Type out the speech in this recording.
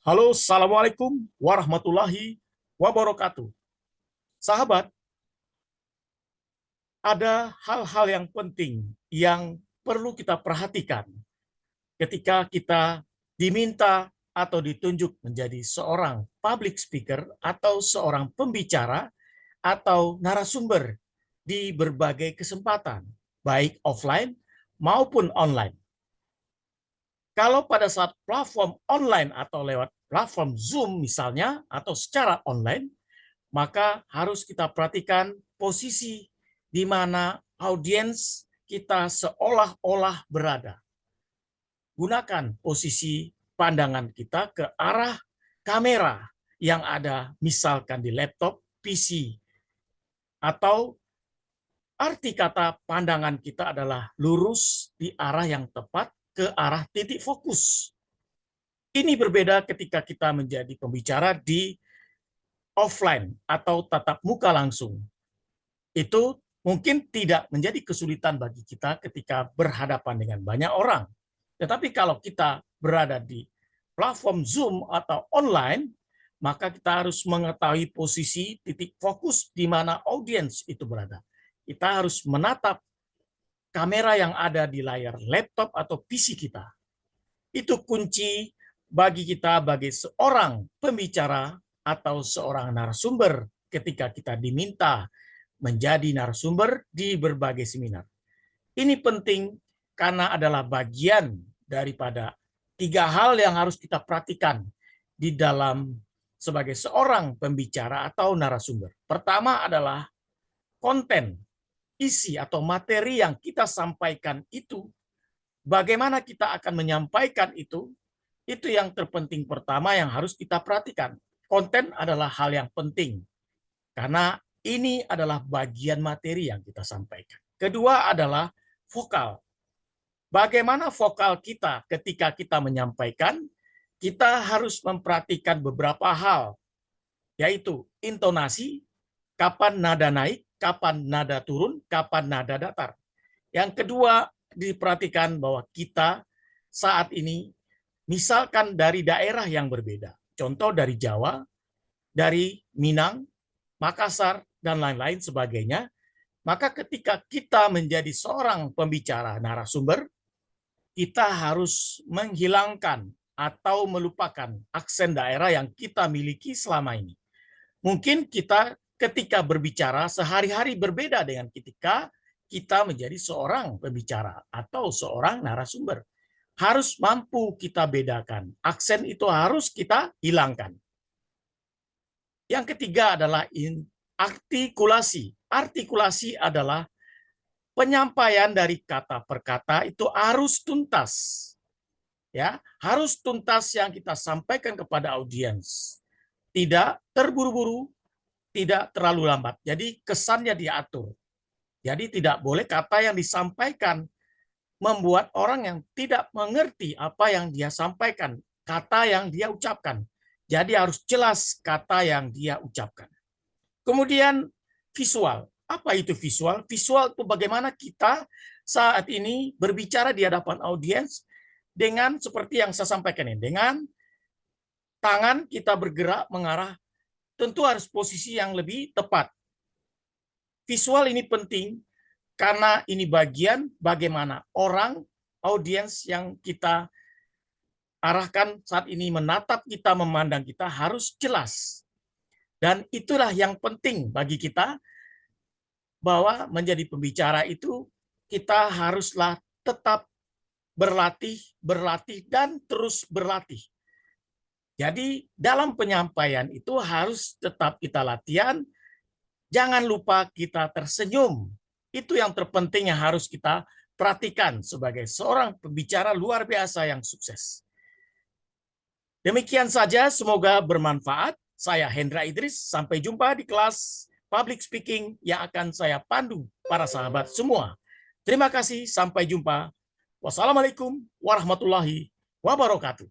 Halo, Assalamualaikum warahmatullahi wabarakatuh. Sahabat, ada hal-hal yang penting yang perlu kita perhatikan ketika kita diminta atau ditunjuk menjadi seorang public speaker atau seorang pembicara atau narasumber di berbagai kesempatan, baik offline maupun online. Kalau pada saat platform online atau lewat platform Zoom misalnya, atau secara online, maka harus kita perhatikan posisi di mana audiens kita seolah-olah berada. Gunakan posisi pandangan kita ke arah kamera yang ada misalkan di laptop, PC, atau arti kata pandangan kita adalah lurus di arah yang tepat ke arah titik fokus. Ini berbeda ketika kita menjadi pembicara di offline atau tatap muka langsung. Itu mungkin tidak menjadi kesulitan bagi kita ketika berhadapan dengan banyak orang. Tetapi kalau kita berada di platform Zoom atau online, maka kita harus mengetahui posisi titik fokus di mana audiens itu berada. Kita harus menatap kamera yang ada di layar laptop atau PC kita. Itu kunci bagi kita sebagai seorang pembicara atau seorang narasumber ketika kita diminta menjadi narasumber di berbagai seminar. Ini penting karena adalah bagian daripada tiga hal yang harus kita perhatikan di dalam sebagai seorang pembicara atau narasumber. Pertama adalah konten, isi atau materi yang kita sampaikan itu, bagaimana kita akan menyampaikan itu yang terpenting pertama yang harus kita perhatikan. Konten adalah hal yang penting, karena ini adalah bagian materi yang kita sampaikan. Kedua adalah vokal. Bagaimana vokal kita ketika kita menyampaikan, kita harus memperhatikan beberapa hal, yaitu intonasi, kapan nada naik, kapan nada turun, kapan nada datar. Yang kedua, diperhatikan bahwa kita saat ini misalkan dari daerah yang berbeda, contoh dari Jawa, dari Minang, Makassar, dan lain-lain sebagainya, maka ketika kita menjadi seorang pembicara narasumber, kita harus menghilangkan atau melupakan aksen daerah yang kita miliki selama ini. Mungkin kita ketika berbicara sehari-hari berbeda dengan ketika kita menjadi seorang pembicara atau seorang narasumber. Harus mampu kita bedakan. Aksen itu harus kita hilangkan. Yang ketiga adalah artikulasi. Artikulasi adalah penyampaian dari kata per kata itu harus tuntas. Ya, harus tuntas yang kita sampaikan kepada audiens. Tidak terburu-buru, tidak terlalu lambat. Jadi kesannya diatur. Jadi tidak boleh kata yang disampaikan membuat orang yang tidak mengerti apa yang dia sampaikan, kata yang dia ucapkan. Jadi harus jelas kata yang dia ucapkan. Kemudian visual. Apa itu visual? Visual itu bagaimana kita saat ini berbicara di hadapan audiens dengan seperti yang saya sampaikan ini. Dengan tangan kita bergerak mengarah, tentu harus posisi yang lebih tepat. Visual ini penting karena ini bagian bagaimana orang, audiens yang kita arahkan saat ini menatap kita, memandang kita harus jelas. Dan itulah yang penting bagi kita, bahwa menjadi pembicara itu kita haruslah tetap berlatih, dan terus berlatih. Jadi dalam penyampaian itu harus tetap kita latihan, jangan lupa kita tersenyum. Itu yang terpenting yang harus kita perhatikan sebagai seorang pembicara luar biasa yang sukses. Demikian saja, semoga bermanfaat. Saya Hendra Idris, sampai jumpa di kelas public speaking yang akan saya pandu para sahabat semua. Terima kasih, sampai jumpa. Wassalamualaikum warahmatullahi wabarakatuh.